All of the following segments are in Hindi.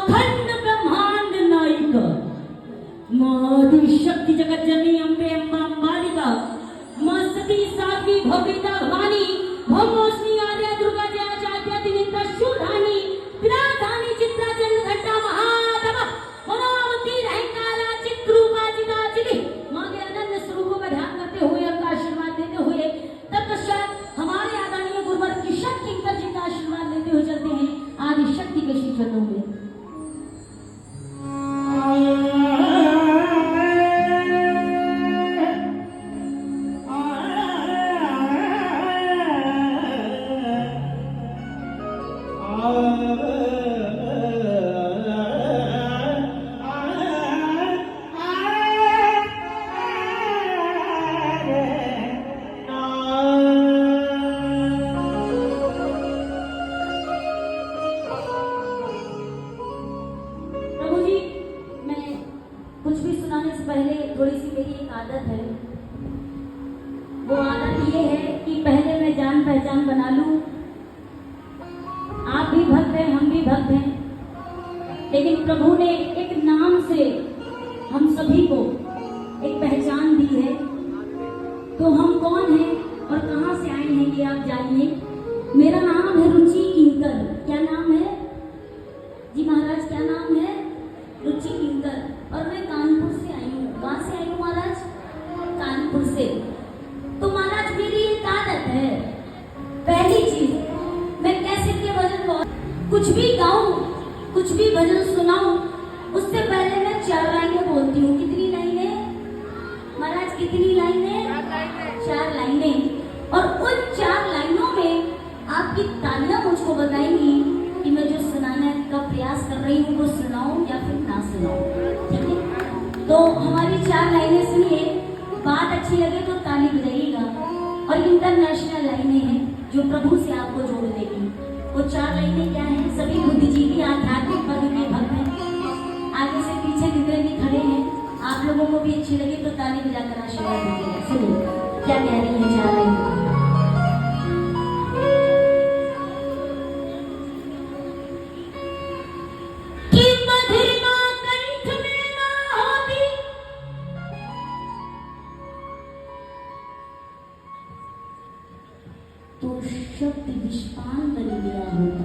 अखंड ब्रह्मांड नायिका मादी शक्ति जगत जननी अम्बे अम्बा अंबालिका मां सती साध्वी भव्यता भवानी भौमोष्णी आर्या दुर्गा जया चाद्या दिनेन्द्र शूधानी विराधानी चित्रा चंद्र घंटा महादव मनावती रहंकारा चित्रूपा चिता चिति मां के अनन्य स्वरूपों का ध्यान करते हुए उनका आशीर्वाद देते हुए तत्पश्चात हमारे आदरणीय गुरुवर किशन किंकर जी का आशीर्वाद लेते हुए चलते हैं आदि शक्ति के श्री चरणों में। कुछ भी सुनाने से पहले थोड़ी सी मेरी एक आदत है। वो आदत ये है कि पहले मैं जान पहचान बना लूं। आप भी भक्त हैं, हम भी भक्त हैं, लेकिन प्रभु ने एक नाम से हम सभी को एक पहचान दी है। तो हम कौन हैं और कहां से आए हैं ये आप जानिए। मेरा नाम है रुचि किंकर। क्या नाम है जी महाराज? क्या नाम है? रुचि किंकर। और मैं कानपुर से आई हूँ। कहाँ से आई हूँ महाराज? कानपुर से। तो महाराज मेरी एक आदत है, पहली चीज मैं कैसे के भजन गाऊं, कुछ भी गाऊं, कुछ भी भजन सुनाऊं, उससे पहले मैं 4 लाइनें बोलती हूँ। कितनी लाइनें महाराज? कितनी लाइनें? 4 लाइनें। और उन 4 लाइनों में आपकी तालियां मुझको बताएंगी कि मैं जो सुनाने का प्रयास कर रही हूँ वो सुनाऊं या फिर ना सुनाऊं। ठीक है? तो हमारी 4 लाइनें सुनिए, बात अच्छी लगे तो ताली बजाइएगा। और इंटरनेशनल लाइनें हैं जो प्रभु से आपको जोड़ देगी। वो 4 लाइनें क्या हैं? सभी बुद्धिजीवी आध्यात्मिक वर्ग के भक्त हैं, आगे से पीछे जितने भी खड़े हैं, आप लोगों को भी अच्छी लगे तो ताली बजाकर आशीर्वाद दीजिएगा। सुनिए क्या कह रही है 4 लाइनें। तो शब्द विषपान बन गया होता।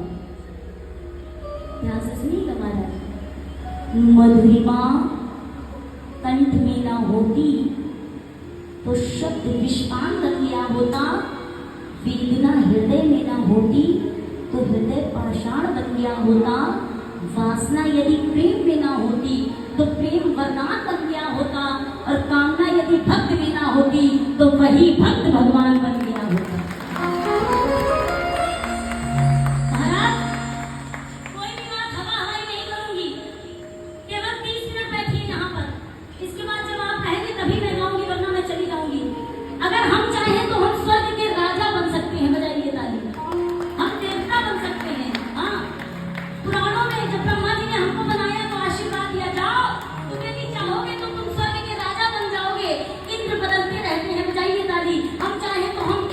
ध्यान से सुनिएगा महाराज। मधुरिमा कंठ में ना होती तो शब्द विषपान बन गया होता। वेदना हृदय में ना होती तो हृदय पाषाण बन गया होता। वासना यदि प्रेम में ना होती तो प्रेम वरदान बन गया होता। और कामना यदि भक्त में ना होती तो वही भक्त भगवान बन गया होता। हम चाहें तो हम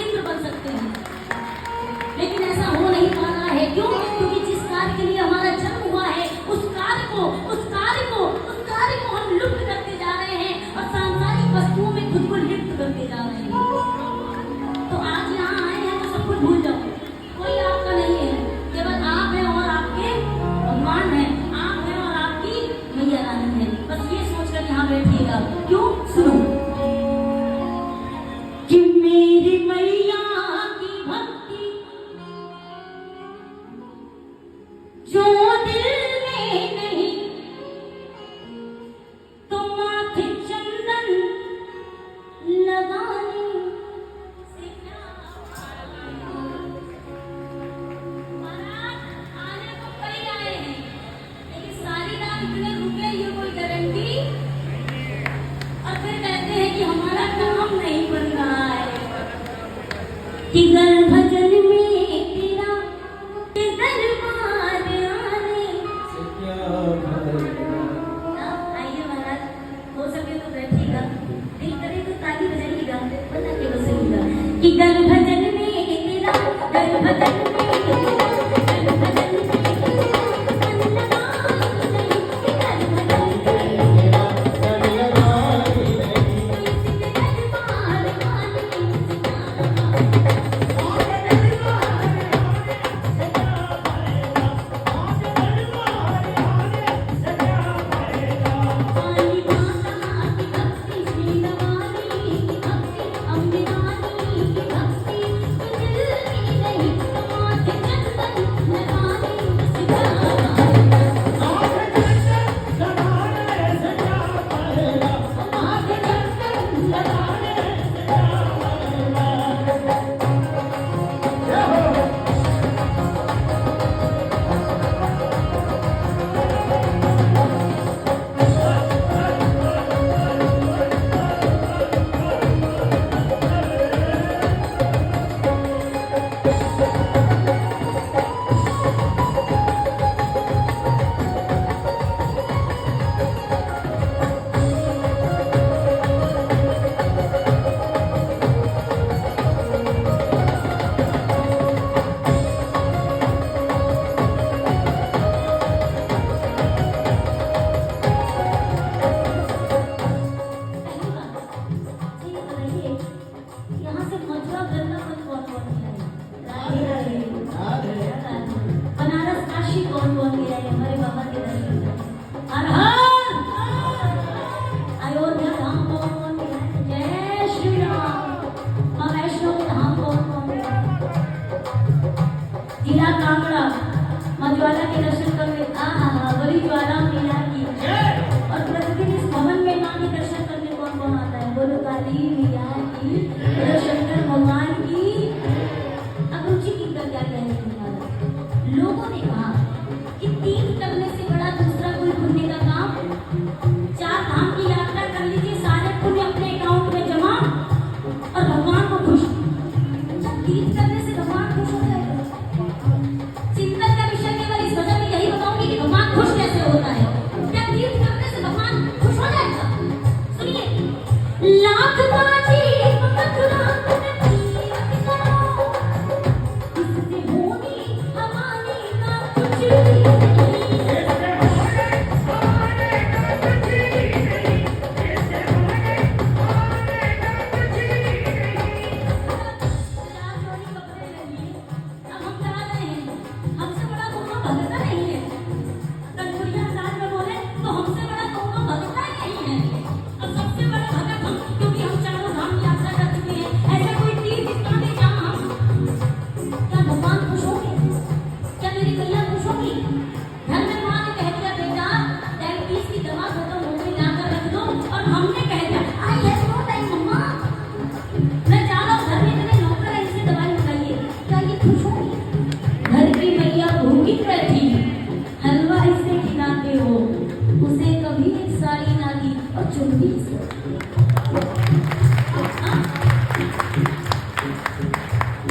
चुनरी से।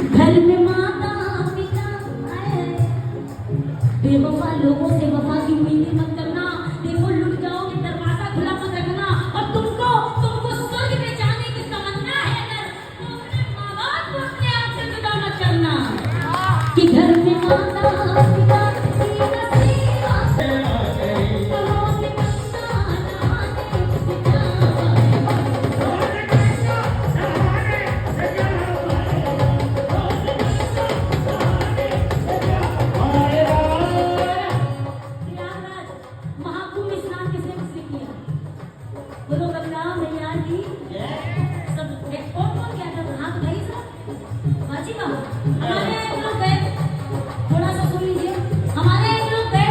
घर में माता पिता आए, बेवफा लोगों से वफा की उम्मीद मत करना। देखो लुट जाओगे, दरवाजा खुला मत रखना। और तुमको स्वर्ग में जाने की तमन्ना है अगर, तो अपने माँ बाप को अपने आप से जुदा मत करना। कि घर में माता पिता की नसीहा से, रोज बंदा नहाने से प्रयागराज महाकुंभ स्नान किसने किया? बोलो गंगा मैया की। सब कौन क्या था? हाथ भाई सब बाजी का। हमारे यहाँ एक लोग गए, थोड़ा सा सुन लीजिए। हमारे एक लोग गए,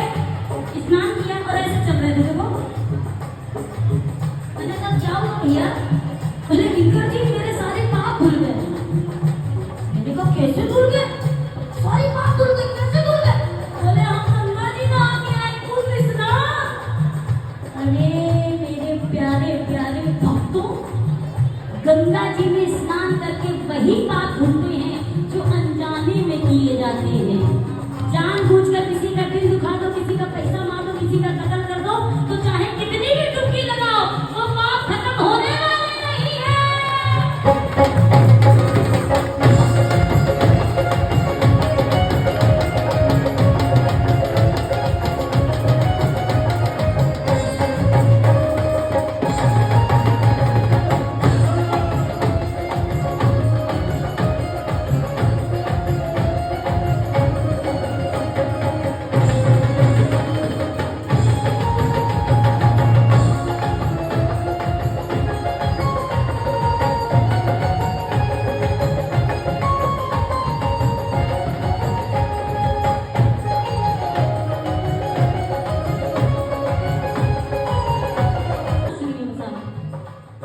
स्नान किया और ऐसे चल रहे थे। देखो मैंने कहा क्या हुआ भैया? बोले किंकर जी मेरे सारे पाप धुल गए। मैंने कहा कैसे धुल गए? सारे पाप धुल गए, कैसे धुल गए? बोले हम गंगा जी नहा के आए कुंभ स्नान। अरे मेरे प्यारे प्यारे भक्तों, गंगा जी में स्नान करके वही पाप धुलते हैं जो अनजाने में किए जाते हैं। जानबूझकर किसी का दिल दुखा दो, किसी का पैसा मार दो, किसी का कत्ल कर दो, तो चाहे कितनी भी डुबकी लगाओ, वो पाप खत्म होने वाले नहीं है।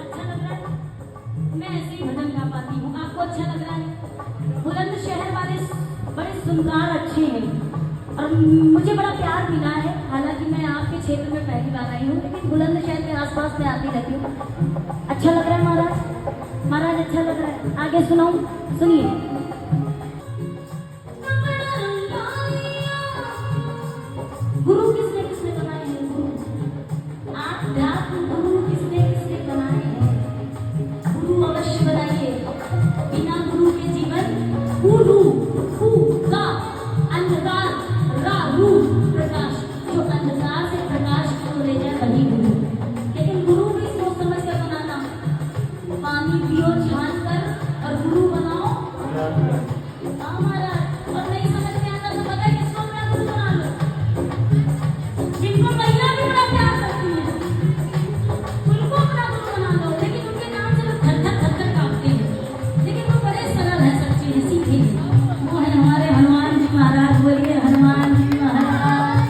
अच्छा लग रहा है? मैं ऐसे ही भजन गा पाती हूँ। आपको अच्छा लग रहा है? बुलंदशहर वाले बड़े सुनकार अच्छे हैं और मुझे बड़ा प्यार मिला है। हालांकि मैं आपके क्षेत्र में पहली बार आई हूँ, लेकिन बुलंदशहर के आसपास में आती रहती हूँ। अच्छा लग रहा है महाराज? महाराज अच्छा लग रहा है? आगे सुनाऊं? सुनिए। गुरु किसने किसने बनाए हैं? गुरु आध्यात्म गुरु किसने किसने बनाए हैं? गुरु अवश्य बनाइए। बिना गुरु के जीवन गुरु हु का अंधकार रा रू प्रकाश, जो अंधकार से प्रकाश को ले जाए वही गुरु। लेकिन गुरु भी सोच समझ कर बनाना। पानी पियो छान कर और गुरु बनाओ। हमारा और नहीं समझ में आता तो पता है किसको अपना गुरु बना लो। जिनको महिला भी बड़ा प्यार करती है उनको अपना गुरु बना लो, लेकिन उनके नाम से लोग थर-थर कांपते हैं। लेकिन वो बड़े सरल है, सच्चे हैं, सीधे हैं। वो है हमारे हनुमान जी महाराज। बोलिए हनुमान जी महाराज।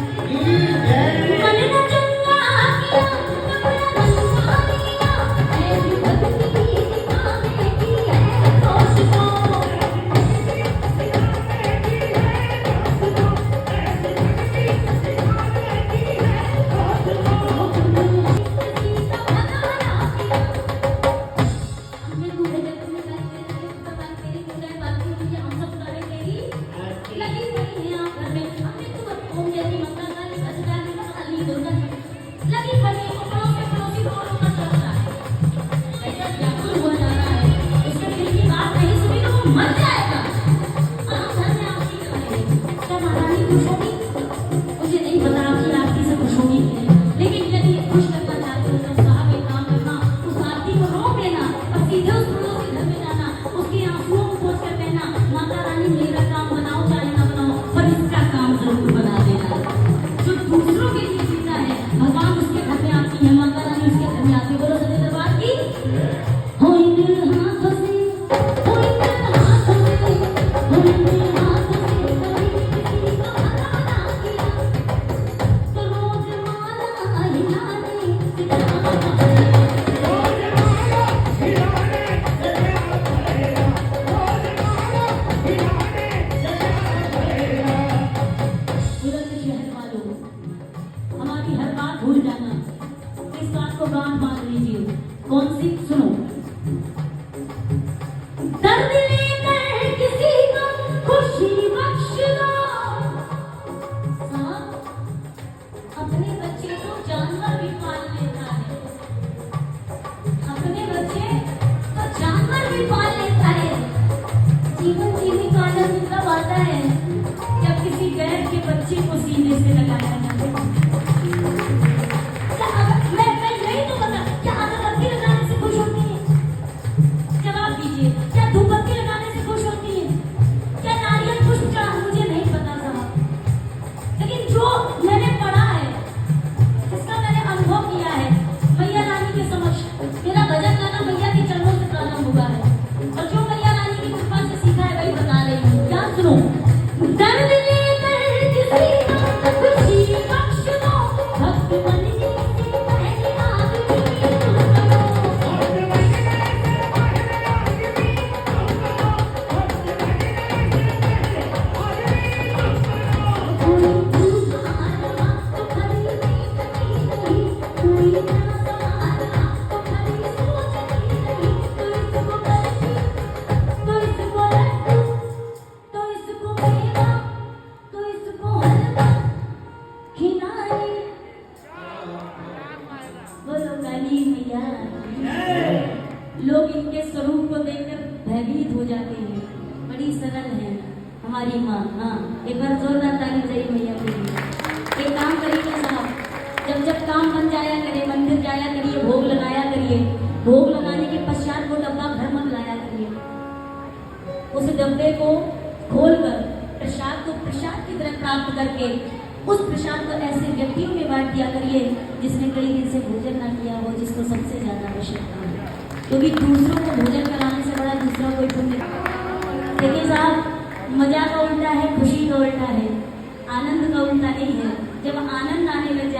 मन न चंगा किया कपड़ा रंगा लिया, ऐसी भक्ति दिखाने की है कोशिशों। मुझे नहीं पता आपकी आरती से खुश होगी, लेकिन यदि खुश करना चाहते हो तो साहब एक काम करना, उस आरती को रोक देना और सीधे उस पड़ोस के घर में जाना, उसके आंसुओं को पोंछ कर कहना, माता रानी मेरा काम बनाओ चाहे ना बनाओ, पर इसका काम जरूर बना देना। जो दूसरों के लिए जीता है, भगवान उसके घर में आती है, माता रानी उसके घर में आती है। बोलो सच्चे दरबार की। हो इन हाथों से, हो इन हाथों से, हो इन हाथों से कभी किसी को भला ना किया, तो रोज माला हिलाने से क्या बुलंदशहर वालों, हमारी हर बात भूल जाना। इस बात को गांठ बांध लीजिए। कौन सी? सुनो। दर्द लेकर किसी को खुशी बख्श दो। हाँ, अपने बच्चे को जानवर भी पाल लेता है, अपने बच्चे तो जानवर भी पाल लेता है। जीवन जीने का आनंद तब आता है जब किसी गैर के बच्चे को सीने से लगाया जाए। मैं यही तो बता, क्या अगरबत्ती लगाने से खुश होती है? जवाब दीजिए। क्या धूपबत्ती लगाने से खुश होती है? क्या नारियल पुष्प चढ़ा? मुझे नहीं पता साहब, लेकिन जो मैंने पढ़ा है, जिसका मैंने अनुभव किया है, मैया रानी के समक्ष मेरा भजन गाना मैया के चरणों से प्रारंभ हुआ है, और जो मैया रानी की कृपा से सीखा है वही बता रही हूँ। क्या? सुनो। दर्द लेकर किसी को खुशी बख्श दो, भक्त बनने से पहले आदमी कोई तुम्हारा तो खरी नहीं, कोई तुम्हारा तो खरी सोचती नहीं। तो इसको करती, तो इसको लड्डू, तो इसको मेवा, तो इसको हलवा खिलाए। बोलो काली मैया। लोग इनके स्वरूप को देखकर भयभीत हो जाते हैं। बड़ी सरल है हमारी माँ। हाँ, एक बार जोरदार ताली चाहिए मैया के लिए। एक काम करिए साहब, जब जब काम बन जाया करे, मंदिर जाया करिए, भोग लगाया करिए। भोग लगाने के पश्चात वो डब्बा घर मत लाया करिए। उस डब्बे को खोलकर प्रसाद को प्रसाद की तरह प्राप्त करके उस प्रसाद को ऐसे व्यक्तियों में बांट दिया करिए जिसने कई दिन से भोजन ना किया हो, जिसको सबसे ज्यादा आवश्यकता है। क्योंकि दूसरों को भोजन कराने से बड़ा दूसरा कोई पुण्य। देखिए साहब, मजा का उल्टा है, खुशी का उल्टा है, आनंद का उल्टा नहीं है। जब आनंद आने लगे